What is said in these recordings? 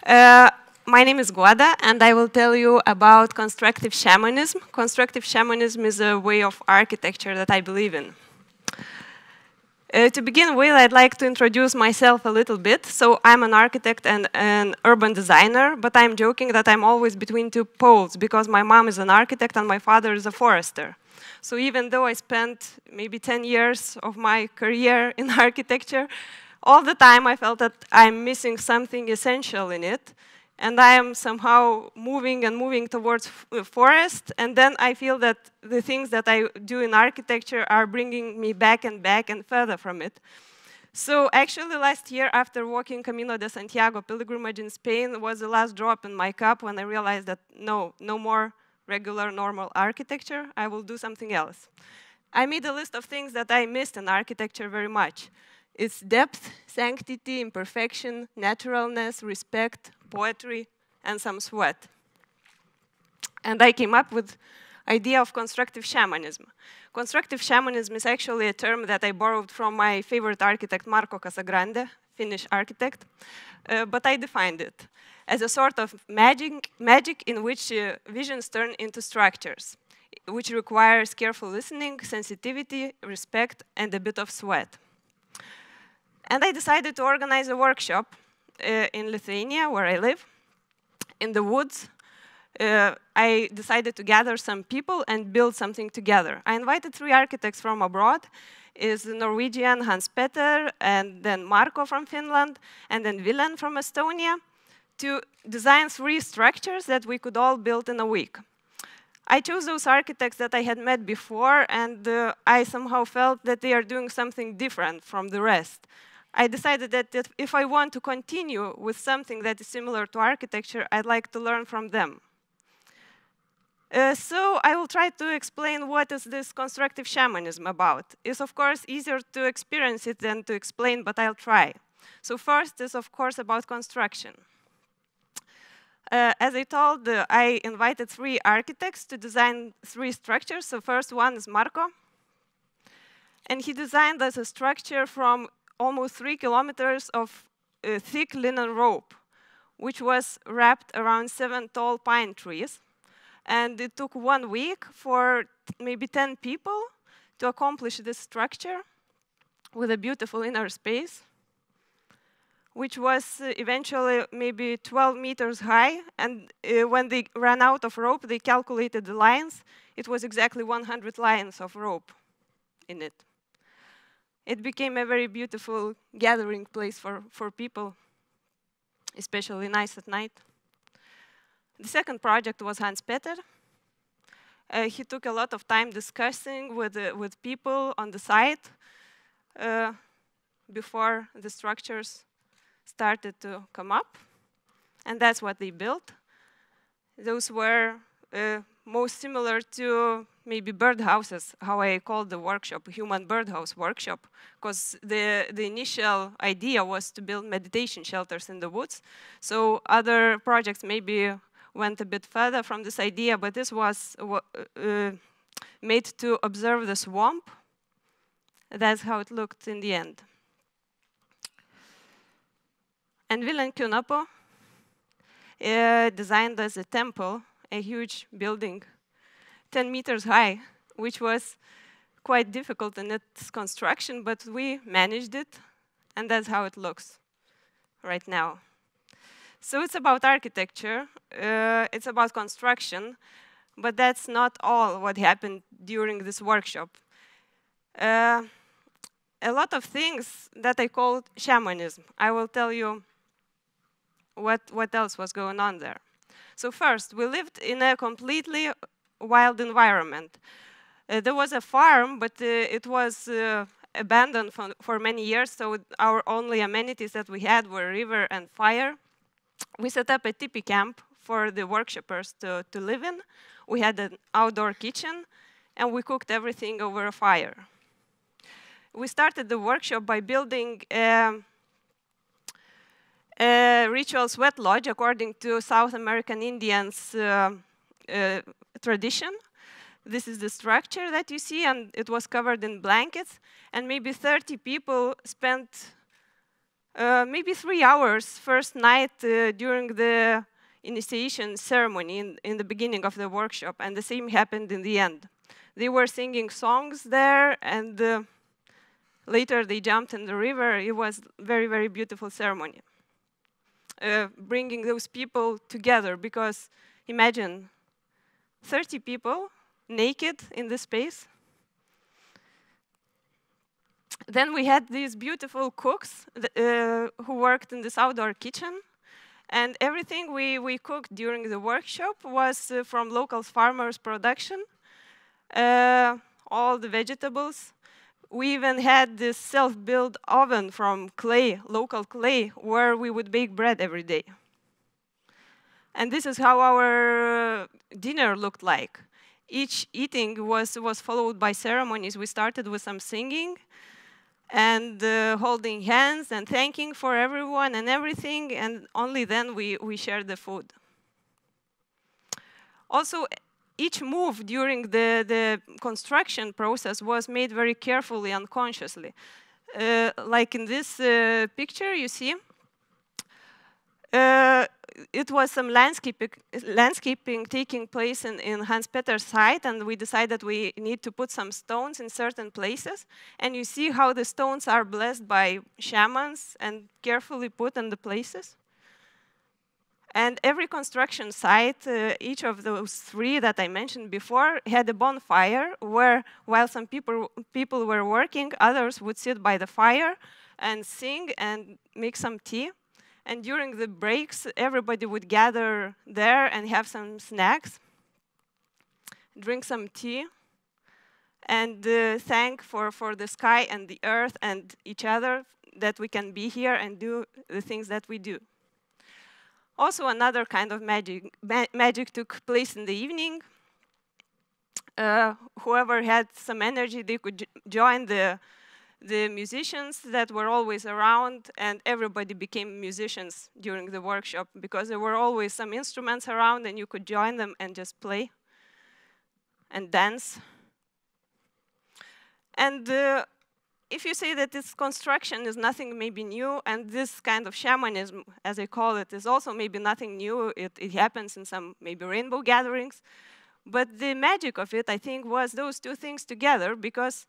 Uh, my name is Guada, and I will tell you about constructive shamanism. Constructive shamanism is a way of architecture that I believe in. To begin with, I'd like to introduce myself a little bit. So I'm an architect and an urban designer, but I'm joking that I'm always between two poles because my mom is an architect and my father is a forester. So even though I spent maybe 10 years of my career in architecture, all the time I felt that I'm missing something essential in it. And I am somehow moving and moving towards forest, and then I feel that the things that I do in architecture are bringing me back and further from it. So actually last year, after walking Camino de Santiago pilgrimage in Spain, was the last drop in my cup when I realized that no more regular, normal architecture, I will do something else. I made a list of things that I missed in architecture very much. It's depth, sanctity, imperfection, naturalness, respect, poetry, and some sweat. And I came up with the idea of constructive shamanism. Constructive shamanism is actually a term that I borrowed from my favorite architect, Marco Casagrande, Finnish architect, but I defined it as a sort of magic in which visions turn into structures, which requires careful listening, sensitivity, respect, and a bit of sweat. And I decided to organize a workshop in Lithuania, where I live, in the woods. I decided to gather some people and build something together. I invited 3 architects from abroad. Is the Norwegian Hans Petter, and then Marco from Finland, and then Vilen from Estonia, to design 3 structures that we could all build in a week. I chose those architects that I had met before, and I somehow felt that they are doing something different from the rest. I decided that if I want to continue with something that is similar to architecture, I'd like to learn from them. So I will try to explain what is this constructive shamanism about. It's of course easier to experience it than to explain, but I'll try. So first is of course about construction. As I told, I invited 3 architects to design 3 structures. So first one is Marco. And he designed as a structure from almost 3 kilometers of thick linen rope, which was wrapped around 7 tall pine trees. And it took 1 week for maybe 10 people to accomplish this structure with a beautiful inner space, which was eventually maybe 12 meters high. And when they ran out of rope, they calculated the lines. It was exactly 100 lines of rope in it. It became a very beautiful gathering place for people, especially nice at night. The second project was Hans Petter. He took a lot of time discussing with people on the site before the structures started to come up. And that's what they built. Those were most similar to maybe birdhouses, how I called the workshop, human birdhouse workshop, because the initial idea was to build meditation shelters in the woods. So other projects maybe went a bit further from this idea, but this was made to observe the swamp. That's how it looked in the end. And Vilen Kynäpo designed as a temple, a huge building, 10 meters high, which was quite difficult in its construction, but we managed it, and that's how it looks right now. So it's about architecture, it's about construction, but that's not all what happened during this workshop. A lot of things that I called shamanism. I will tell you what else was going on there. So first, we lived in a completely wild environment. There was a farm, but it was abandoned for many years, so our only amenities that we had were river and fire. We set up a tipi camp for the workshoppers to live in. We had an outdoor kitchen, and we cooked everything over a fire. We started the workshop by building a ritual sweat lodge according to South American Indians' tradition. This is the structure that you see, and it was covered in blankets. And maybe 30 people spent maybe 3 hours first night during the initiation ceremony in the beginning of the workshop, and the same happened in the end. They were singing songs there, and later they jumped in the river. It was very, very beautiful ceremony. Bringing those people together, because imagine 30 people naked in the space. Then we had these beautiful cooks who worked in this outdoor kitchen. And everything we cooked during the workshop was from local farmers' production, all the vegetables. We even had this self-built oven from clay, local clay, where we would bake bread every day. And this is how our dinner looked like. Each eating was followed by ceremonies. We started with some singing, and holding hands and thanking for everyone and everything, and only then we shared the food. Also, each move during the construction process was made very carefully and consciously. Like in this picture, you see, it was some landscaping taking place in Hans Peter's site, and we decided we need to put some stones in certain places. And you see how the stones are blessed by shamans and carefully put in the places. And every construction site, each of those 3 that I mentioned before, had a bonfire where, while some people were working, others would sit by the fire and sing and make some tea. And during the breaks, everybody would gather there and have some snacks, drink some tea, and thank for the sky and the earth and each other that we can be here and do the things that we do. Also, another kind of magic took place in the evening. Whoever had some energy, they could join the musicians that were always around, and everybody became musicians during the workshop because there were always some instruments around and you could join them and just play and dance. And if you say that this construction is nothing maybe new, and this kind of shamanism, as I call it, is also maybe nothing new, it happens in some maybe rainbow gatherings, but the magic of it, I think, was those 2 things together, because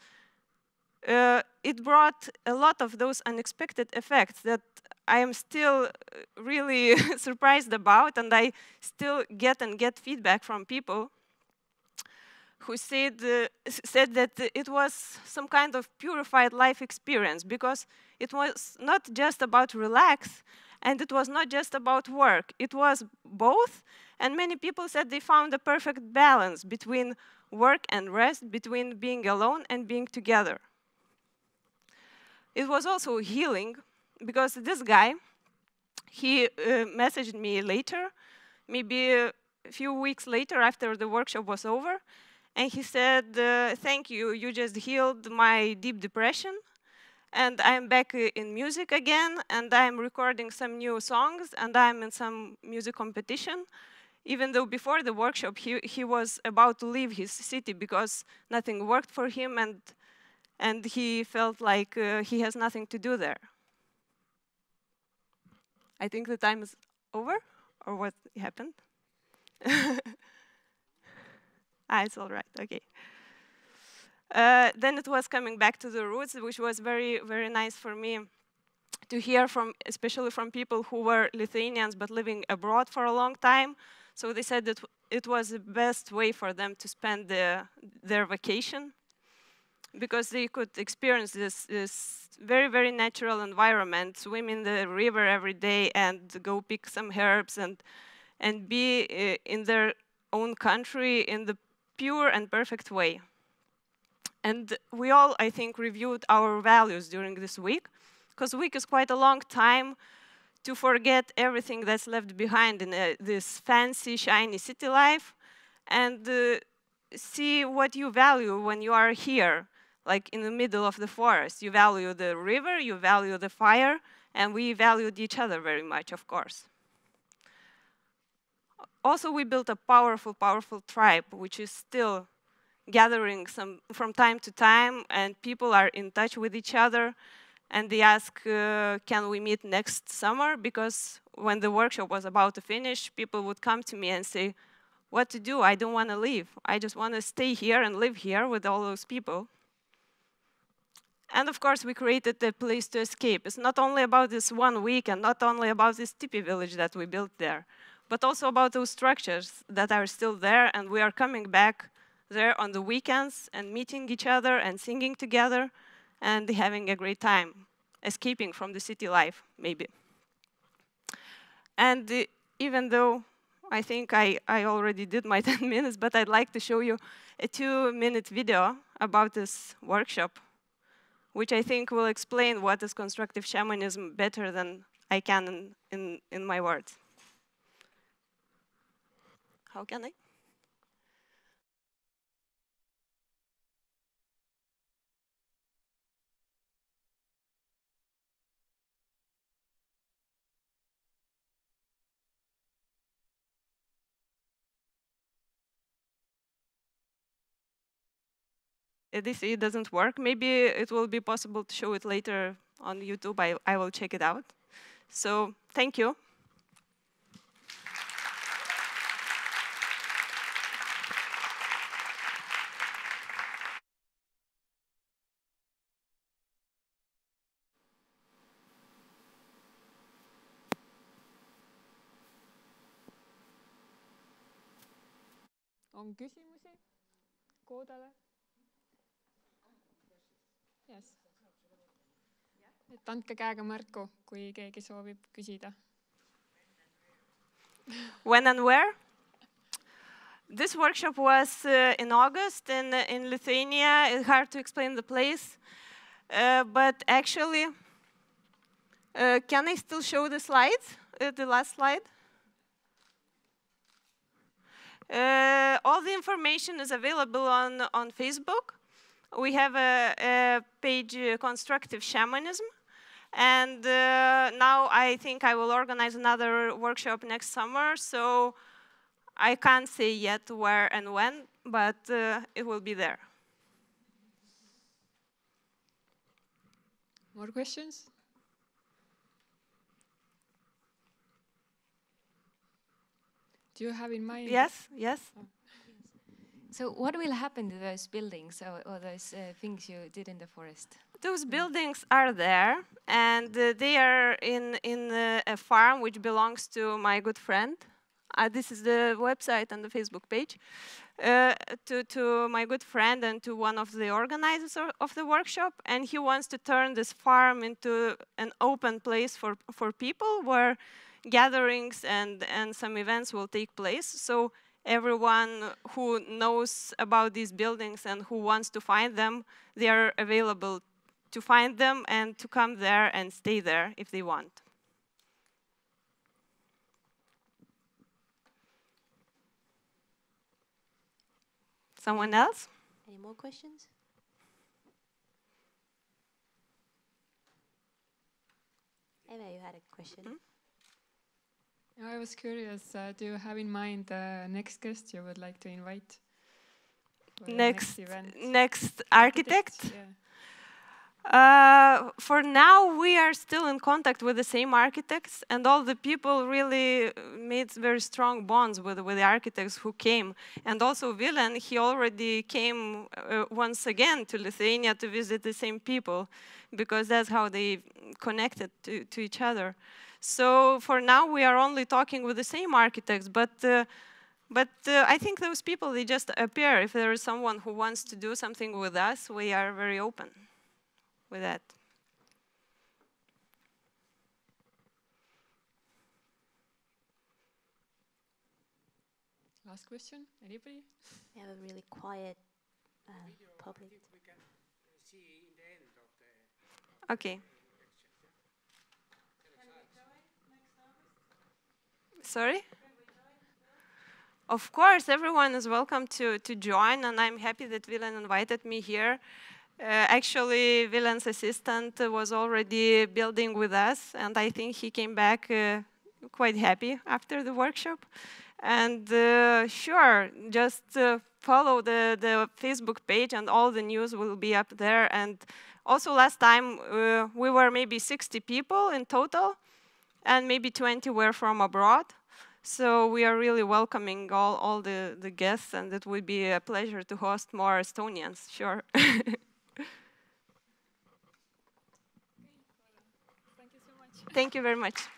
it brought a lot of those unexpected effects that I am still really surprised about, and I still get feedback from people who said that it was some kind of purified life experience, because it was not just about relax, and it was not just about work. It was both, and many people said they found a perfect balance between work and rest, between being alone and being together. It was also healing, because this guy, he messaged me later, maybe a few weeks later after the workshop was over, and he said, thank you, you just healed my deep depression, and I'm back in music again, and I'm recording some new songs, and I'm in some music competition, even though before the workshop he was about to leave his city because nothing worked for him, and he felt like he has nothing to do there. I think the time is over, or what happened? It's all right, okay. Then it was coming back to the roots, which was very, very nice for me to hear from, especially from people who were Lithuanians but living abroad for a long time. So they said that it was the best way for them to spend their vacation, because they could experience this very, very natural environment, swim in the river every day and go pick some herbs and be in their own country in the pure and perfect way. And we all, I think, reviewed our values during this week, because week is quite a long time to forget everything that's left behind in this fancy, shiny city life, and see what you value when you are here, like in the middle of the forest. You value the river, you value the fire, and we valued each other very much, of course. Also, we built a powerful, powerful tribe, which is still gathering from time to time, and people are in touch with each other. And they asked, can we meet next summer? Because when the workshop was about to finish, people would come to me and say, what to do? I don't want to leave. I just want to stay here and live here with all those people. And of course, we created a place to escape. It's not only about this 1 week and not only about this tipi village that we built there, but also about those structures that are still there, and we are coming back there on the weekends and meeting each other and singing together and having a great time, escaping from the city life, maybe. And even though I think I already did my 10 minutes, but I'd like to show you a 2-minute video about this workshop, which I think will explain what is constructive shamanism better than I can in my words. How can I? This it doesn't work. Maybe it will be possible to show it later on YouTube. I will check it out. So thank you. On küsimusi Koodale? Yes. Et andke käega märku, kui keegi soovib küsida. When and where? This workshop was in August in Lithuania. It's hard to explain the place, but actually, can I still show the slides, the last slide? All the information is available on Facebook. We have a page, Constructive Shamanism. And now I think I will organize another workshop next summer. So I can't say yet where and when, but it will be there. More questions? Do you have in mind? Yes, yes. Oh. So what will happen to those buildings or those things you did in the forest? Those buildings are there, and they are in a farm which belongs to my good friend. This is the website and the Facebook page. To my good friend and to one of the organizers of the workshop, and he wants to turn this farm into an open place for people where gatherings and some events will take place. So everyone who knows about these buildings and who wants to find them, they are available to find them and to come there and stay there if they want. Someone else? Any more questions? Eva, you had a question. I was curious, do you have in mind the next guest you would like to invite? Next event? architect? Yeah. For now, we are still in contact with the same architects, and all the people really made very strong bonds with the architects who came. And also Willem, he already came once again to Lithuania to visit the same people, because that's how they connected to each other. So for now, we are only talking with the same architects, but I think those people, they just appear. If there is someone who wants to do something with us, we are very open with that. Last question, anybody? We have a really quiet public. We can see in the end of the Okay. Sorry? Of course, everyone is welcome to join, and I'm happy that Willem invited me here. Actually, Willem's assistant was already building with us, and I think he came back quite happy after the workshop. And sure, just follow the Facebook page, and all the news will be up there. And also last time we were maybe 60 people in total, and maybe 20 were from abroad. So we are really welcoming all the guests, and it would be a pleasure to host more Estonians, sure. Thank you so much. Thank you very much.